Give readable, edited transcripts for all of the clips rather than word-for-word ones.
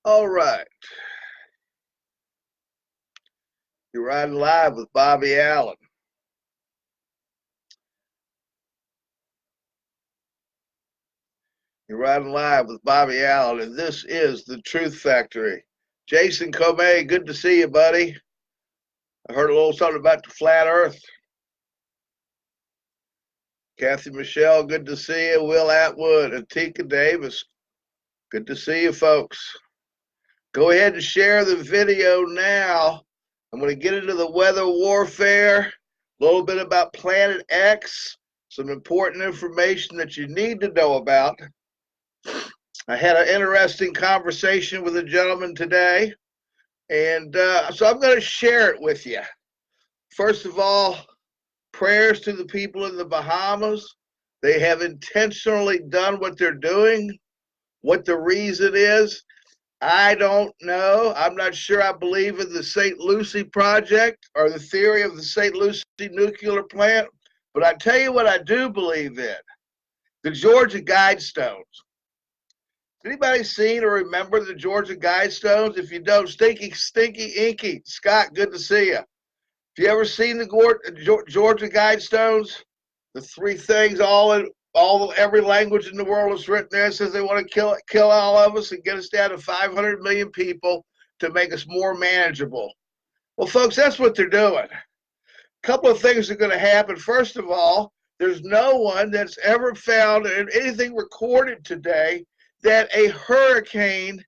All right. You're riding live with Bobby Allen. You're riding live with Bobby Allen, and this is the Truth Factory. Jason Comey, good to see you, buddy. I heard a little something about the flat earth. Kathy Michelle, good to see you. Will Atwood and Tika Davis, good to see you, folks. Go ahead and share the video now. I'm going to get into the weather warfare, a little bit about Planet X, some important information that you need to know about. I had an interesting conversation with a gentleman today, and so I'm going to share it with you. First of all, prayers to the people in the Bahamas. They have intentionally done what they're doing. What the reason is, I don't know. I'm not sure I believe in the St. Lucie project or the theory of the St. Lucie nuclear plant, but I tell you what I do believe in, the Georgia Guidestones. Anybody seen or remember the Georgia Guidestones? If you don't, Stinky Inky, Scott, good to see you. Have you ever seen the Georgia Guidestones? The three things, every language in the world is written there. It says they want to kill all of us and get us down to 500 million people to make us more manageable. Well, folks, that's what they're doing. A couple of things are going to happen. First of all, there's no one that's ever found anything recorded today that a hurricane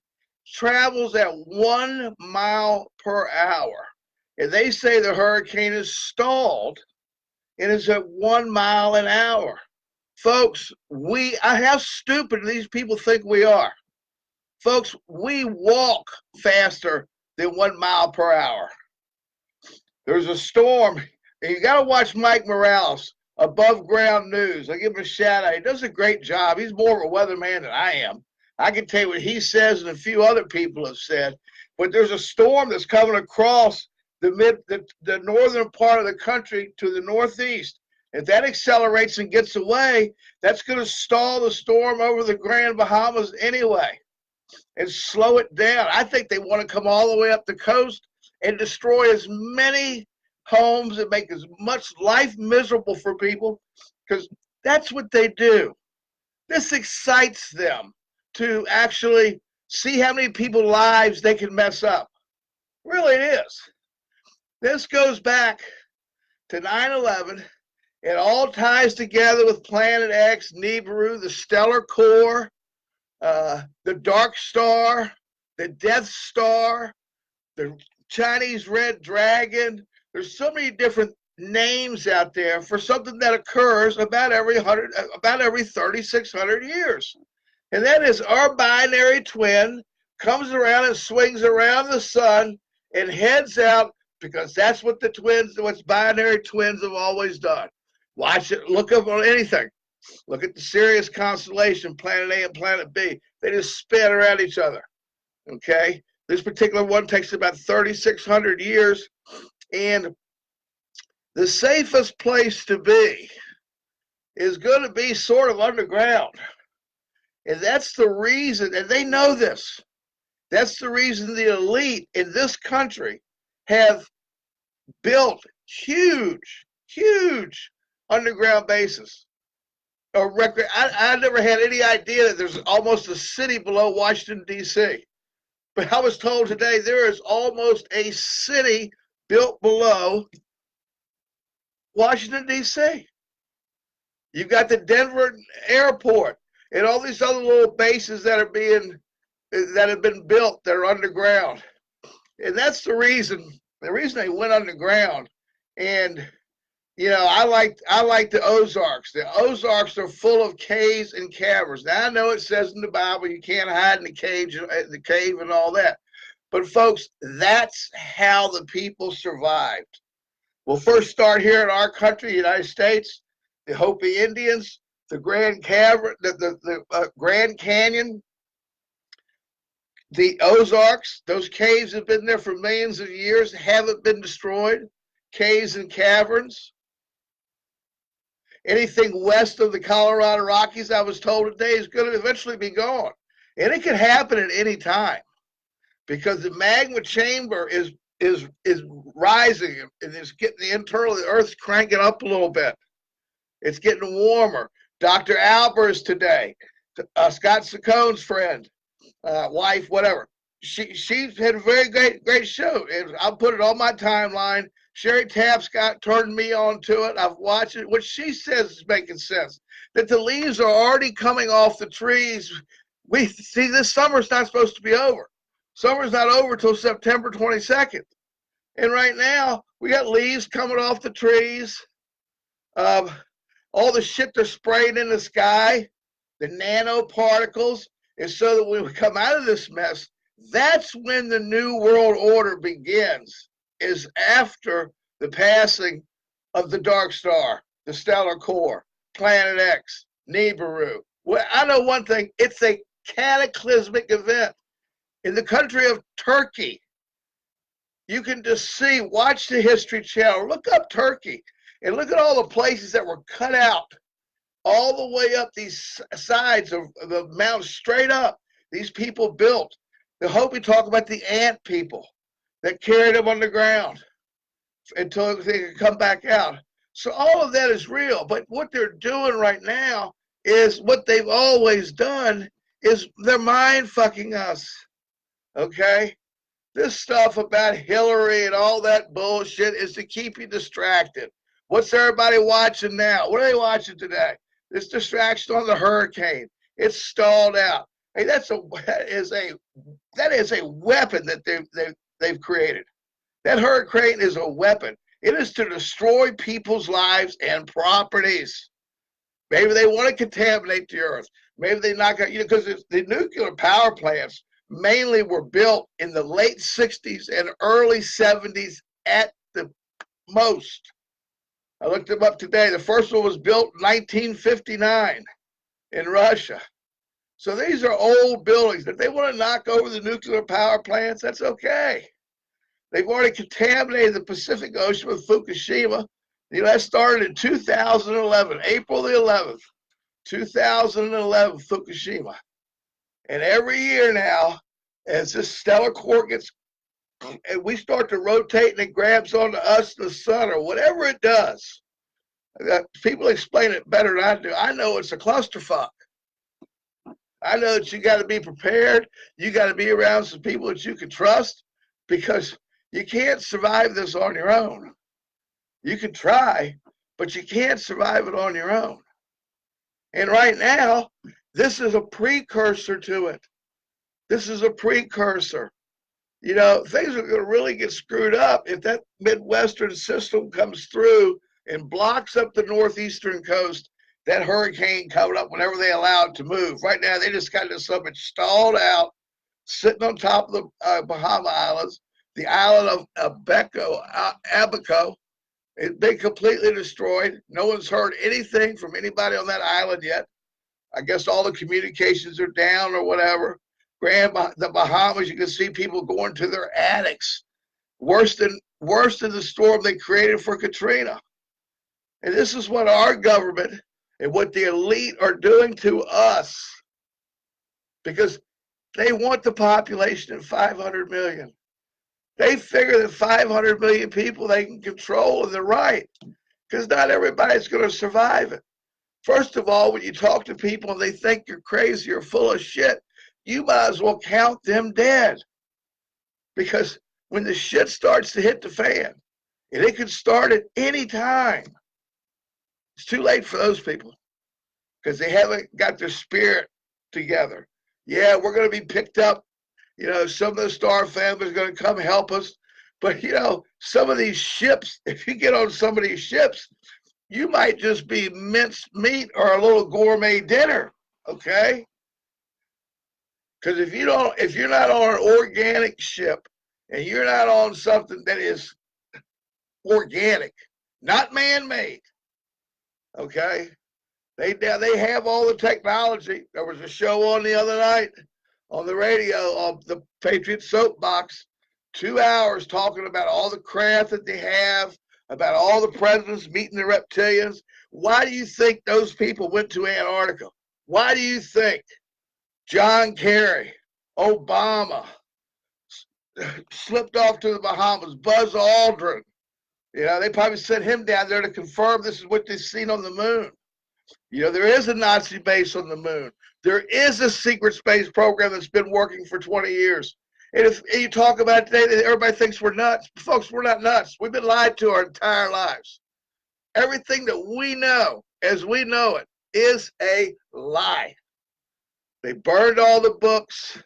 travels at 1 mile per hour. And they say the hurricane is stalled and is at 1 mile an hour. Folks, how stupid these people think we are. Folks, we walk faster than 1 mile per hour. There's a storm, and you got to watch Mike Morales, Above Ground News. I give him a shout out. He does a great job. He's more of a weatherman than I am. I can tell you what he says and a few other people have said. But there's a storm that's coming across the northern part of the country to the northeast. If that accelerates and gets away, that's going to stall the storm over the Grand Bahamas anyway and slow it down. I think they want to come all the way up the coast and destroy as many homes and make as much life miserable for people, because that's what they do. This excites them to actually see how many people's lives they can mess up. Really, it is. This goes back to 9/11. It all ties together with Planet X, NIBIRU, the Stellar Core, the Dark Star, the Death Star, the Chinese Red Dragon. There's so many different names out there for something that occurs about every 3,600 years. And that is our binary twin comes around and swings around the sun and heads out, because that's what what's binary twins have always done. Watch it, look up on anything. Look at the Sirius constellation, planet A and planet B. They just spin around each other, okay? This particular one takes about 3,600 years, and the safest place to be is going to be sort of underground. And that's the reason, and they know this, that's the reason the elite in this country have built huge underground bases. I never had any idea that there's almost a city below Washington, D.C. But I was told today there is almost a city built below Washington, D.C. You've got the Denver airport and all these other little bases that have been built that are underground. And that's the reason they went underground. And I like the Ozarks. The Ozarks are full of caves and caverns. Now, I know it says in the Bible you can't hide in the cave and all that. But, folks, that's how the people survived. We'll first start here in our country, the United States, the Hopi Indians, the Grand Cavern, the Grand Canyon, the Ozarks. Those caves have been there for millions of years, haven't been destroyed. Caves and caverns. Anything west of the Colorado Rockies, I was told today, is going to eventually be gone. And it could happen at any time. because the magma chamber is rising, and it's getting the internal, the Earth's cranking up a little bit. It's getting warmer. Dr. Albers today, Scott Saccone's friend, wife, whatever. She's had a very great show. And I'll put it on my timeline. Sherry Tapscott turned me on to it. I've watched it. What she says is making sense. That the leaves are already coming off the trees. We see this summer's not supposed to be over. Summer's not over till September 22nd. And right now, we got leaves coming off the trees. All the shit they're spraying in the sky, the nanoparticles, is so that when we come out of this mess, that's when the new world order begins, is after the passing of the dark star, the stellar core, Planet X, NIBIRU. Well, I know one thing, it's a cataclysmic event. In the country of Turkey, you can just see, watch the History Channel, look up Turkey, and look at all the places that were cut out, all the way up these sides of the mountain, straight up. These people built. The Hopi talk about the ant people that carried them underground until they could come back out. So all of that is real. But what they're doing right now is what they've always done, is they're mind fucking us. Okay? This stuff about Hillary and all that bullshit is to keep you distracted. What's everybody watching now? What are they watching today? This distraction on the hurricane. It's stalled out. Hey, that is a weapon that they've created. That hurricane is a weapon. It is to destroy people's lives and properties. Maybe they want to contaminate the earth. Maybe they knock out, because the nuclear power plants mainly were built in the late 60s and early 70s at the most. I looked them up today. The first one was built in 1959 in Russia. So these are old buildings. If they want to knock over the nuclear power plants, that's okay. They've already contaminated the Pacific Ocean with Fukushima. You know, that started in 2011, April the 11th, 2011, Fukushima. And every year now, as this stellar core gets, and we start to rotate and it grabs onto us, the sun, or whatever it does. People explain it better than I do. I know it's a clusterfuck. I know that you got to be prepared. You got to be around some people that you can trust, because you can't survive this on your own. You can try, but you can't survive it on your own. And right now, this is a precursor to it. This is a precursor. You know, things are going to really get screwed up if that Midwestern system comes through and blocks up the northeastern coast. That hurricane coming up whenever they allow it to move. Right now, they just got this something stalled out, sitting on top of the Bahama Islands. The island of Abaco, it's been completely destroyed. No one's heard anything from anybody on that island yet. I guess all the communications are down or whatever. The Bahamas, you can see people going to their attics. Worse than the storm they created for Katrina. And this is what our government and what the elite are doing to us, because they want the population at 500 million. They figure that 500 million people they can control, and they're right, because not everybody's going to survive it. First of all, when you talk to people and they think you're crazy or full of shit, you might as well count them dead. Because when the shit starts to hit the fan, and it could start at any time, it's too late for those people, because they haven't got their spirit together. Yeah, we're going to be picked up. You know, some of the Star family is going to come help us. But, you know, some of these ships, if you get on some of these ships, you might just be minced meat or a little gourmet dinner, okay? Because if you're not on an organic ship, and you're not on something that is organic, not man-made, okay? They have all the technology. There was a show on the other night on the radio of the Patriot Soapbox, 2 hours talking about all the craft that they have, about all the presidents meeting the reptilians. Why do you think those people went to Antarctica? Why do you think John Kerry, Obama, slipped off to the Bahamas. Buzz Aldrin, they probably sent him down there to confirm this is what they've seen on the moon. There is a Nazi base on the moon. There is a secret space program that's been working for 20 years. And if you talk about it today, everybody thinks we're nuts. Folks, we're not nuts. We've been lied to our entire lives. Everything that we know, as we know it, is a lie. They burned all the books.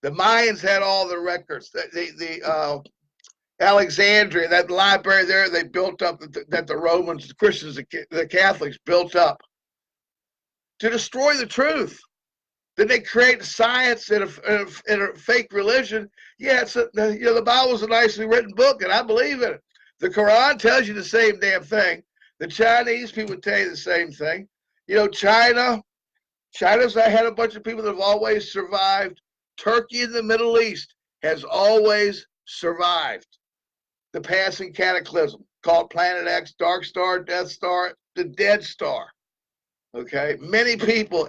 The Mayans had all the records. The Alexandria, that library there, they built up that the Romans, the Christians, the Catholics built up to destroy the truth. Then they create science in a fake religion. Yeah, the Bible's a nicely written book, and I believe in it. The Quran tells you the same damn thing. The Chinese people tell you the same thing. China's had a bunch of people that have always survived. Turkey in the Middle East has always survived the passing cataclysm called Planet X, Dark Star, Death Star, the Dead Star. Okay, many people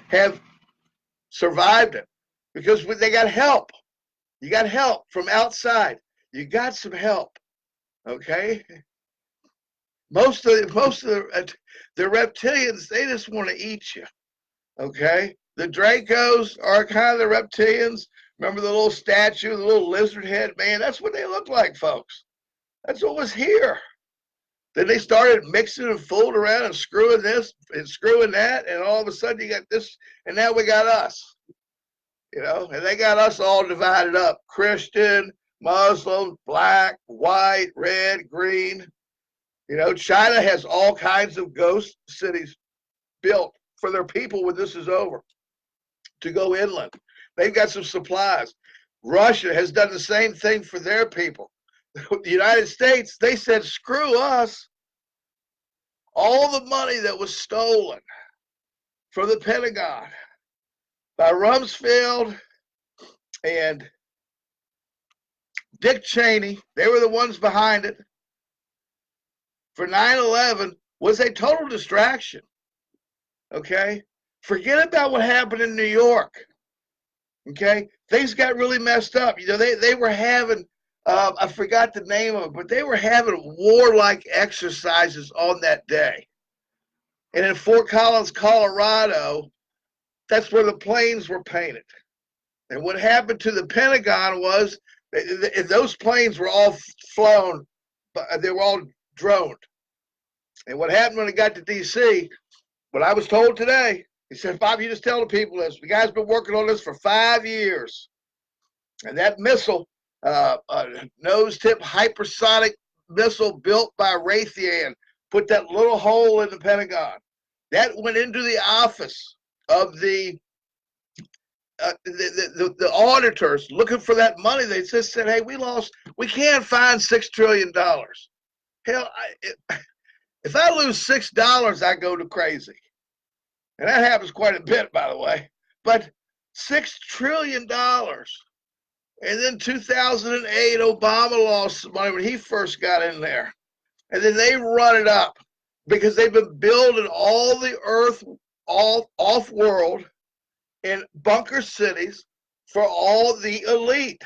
have survived it because they got help. You got help from outside. You got some help. Okay, most of the reptilians, they just want to eat you. Okay, the Dracos are kind of the reptilians. Remember the little statue, the little lizard head man? That's what they look like, folks. That's what was here. Then they started mixing and fooling around and screwing this and screwing that, and all of a sudden you got this, and now we got us. And they got us all divided up: Christian, Muslim, black, white, red, green. China has all kinds of ghost cities built for their people when this is over to go inland. They've got some supplies. Russia has done the same thing for their people. The United States, they said, screw us. All the money that was stolen from the Pentagon by Rumsfeld and Dick Cheney, they were the ones behind it, for 9/11 was a total distraction. Okay? Forget about what happened in New York. Okay? Things got really messed up. They were having, I forgot the name of it, but they were having warlike exercises on that day. And in Fort Collins, Colorado, that's where the planes were painted. And what happened to the Pentagon was those planes were all flown, they were all droned. And what happened when it got to D.C., what I was told today, he said, Bob, you just tell the people this. The guy's been working on this for 5 years. And that missile, nose-tip hypersonic missile built by Raytheon, put that little hole in the Pentagon. That went into the office of the auditors looking for that money. They just said, hey, we can't find $6 trillion. Hell, if I lose $6, I go to crazy. And that happens quite a bit, by the way. But $6 trillion. And then 2008, Obama lost some money when he first got in there. And then they run it up because they've been building all the earth, all off-world, in bunker cities for all the elite.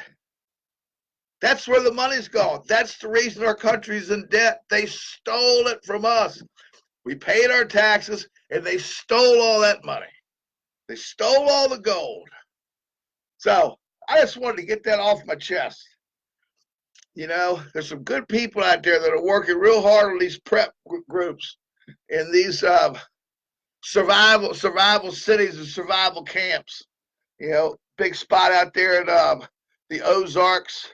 That's where the money's gone. That's the reason our country's in debt. They stole it from us. We paid our taxes, and they stole all that money. They stole all the gold. So I just wanted to get that off my chest. There's some good people out there that are working real hard on these prep groups in these survival cities and survival camps. Big spot out there in the Ozarks,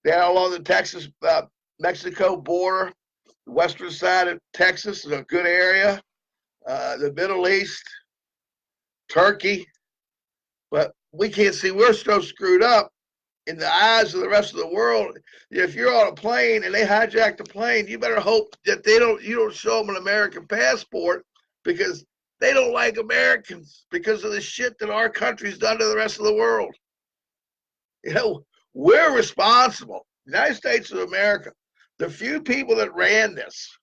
down along the Texas-Mexico border, the western side of Texas is a good area. The Middle East, Turkey, but we can't see. We're so screwed up in the eyes of the rest of the world. If you're on a plane and they hijack the plane, you better hope that you don't show them an American passport, because they don't like Americans because of the shit that our country's done to the rest of the world. We're responsible. The United States of America, the few people that ran this,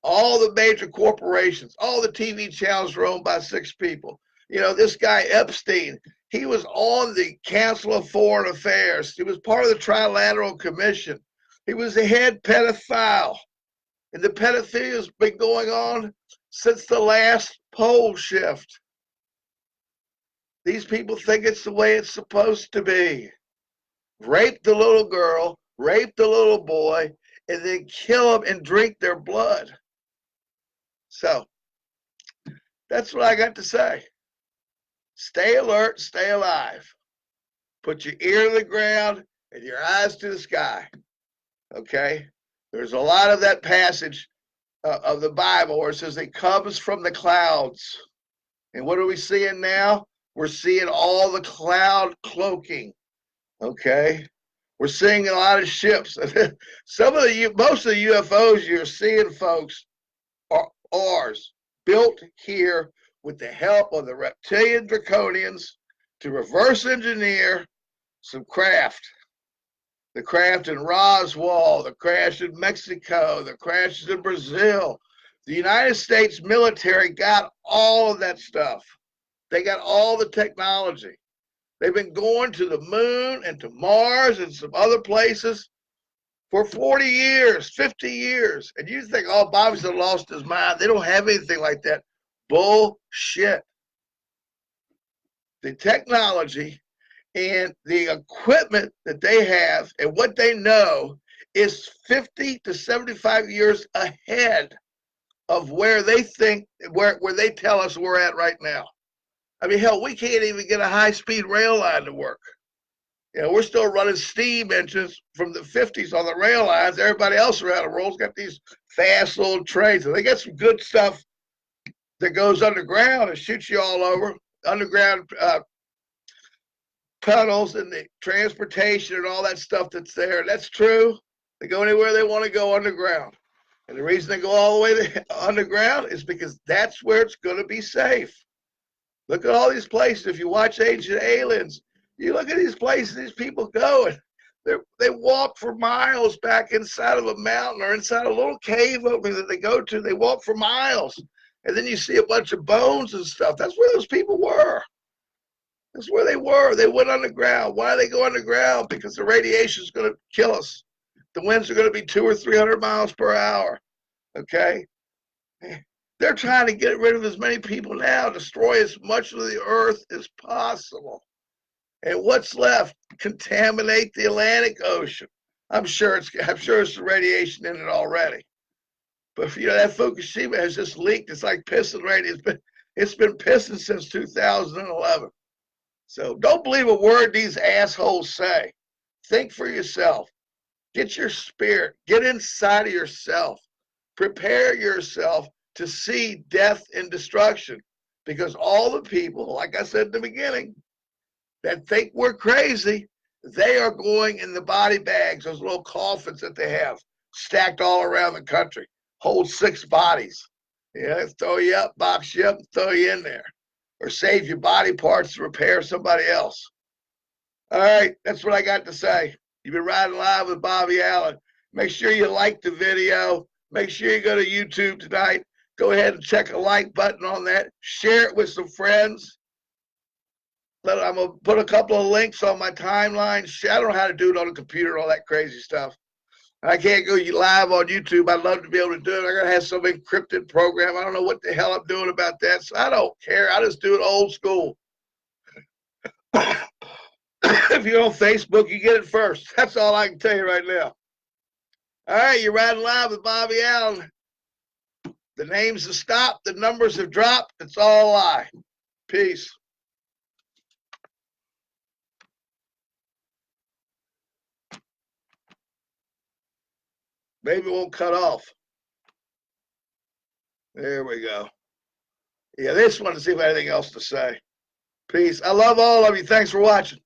all the major corporations, all the TV channels were owned by 6 people. This guy Epstein, He was on the Council of Foreign Affairs. He was part of the Trilateral Commission. He was the head pedophile. And the pedophilia has been going on since the last pole shift. These people think it's the way it's supposed to be. Rape the little girl, rape the little boy, and then kill them and drink their blood. So, that's what I got to say. Stay alert, stay alive. Put your ear to the ground and your eyes to the sky. Okay? There's a lot of that passage of the Bible where it says it comes from the clouds. And what are we seeing now? We're seeing all the cloud cloaking. Okay? We're seeing a lot of ships. Most of the UFOs you're seeing, folks, are ours, built here with the help of the reptilian draconians to reverse engineer some craft. The craft in Roswell, the crash in Mexico, the crashes in Brazil. The United States military got all of that stuff. They got all the technology. They've been going to the moon and to Mars and some other places for 40 years, 50 years. And you think, oh, Bobby's lost his mind. They don't have anything like that. Bullshit. The technology and the equipment that they have and what they know is 50 to 75 years ahead of where they think, where they tell us we're at right now. I mean, hell, we can't even get a high-speed rail line to work. You know, we're still running steam engines from the 50s on the rail lines. Everybody else around the world's got these fast little trains. And they got some good stuff that goes underground and shoots you all over. Underground tunnels and the transportation and all that stuff that's there. That's true. They go anywhere they want to go underground. And the reason they go all the way to underground is because that's where it's going to be safe. Look at all these places. If you watch Ancient Aliens, you look at these places these people go, and they walk for miles back inside of a mountain or inside a little cave opening that they go to. They walk for miles. And then you see a bunch of bones and stuff. That's where those people were. That's where they were. They went underground. Why do they go underground? Because the radiation is going to kill us. The winds are going to be 200 or 300 miles per hour. Okay? They're trying to get rid of as many people now, destroy as much of the earth as possible. And what's left? Contaminate the Atlantic Ocean. I'm sure it's the radiation in it already. But you know, that Fukushima has just leaked. It's like pissing radiation. It's been pissing since 2011. So don't believe a word these assholes say. Think for yourself. Get your spirit. Get inside of yourself. Prepare yourself to see death and destruction. Because all the people, like I said in the beginning, that think we're crazy, they are going in the body bags, those little coffins that they have stacked all around the country. Hold 6 bodies. Yeah, throw you up, box you up, and throw you in there. Or save your body parts to repair somebody else. All right, that's what I got to say. You've been riding live with Bobby Allen. Make sure you like the video. Make sure you go to YouTube tonight. Go ahead and check a like button on that. Share it with some friends. I'm going to put a couple of links on my timeline. I don't know how to do it on a computer and all that crazy stuff. I can't go live on YouTube. I'd love to be able to do it. I'm going to have some encrypted program. I don't know what the hell I'm doing about that. So I don't care. I just do it old school. If you're on Facebook, you get it first. That's all I can tell you right now. All right, you're riding live with Bobby Allen. The names have stopped. The numbers have dropped. It's all a lie. Peace. Maybe it won't cut off. There we go. Yeah, this one to see if I have anything else to say. Peace. I love all of you. Thanks for watching.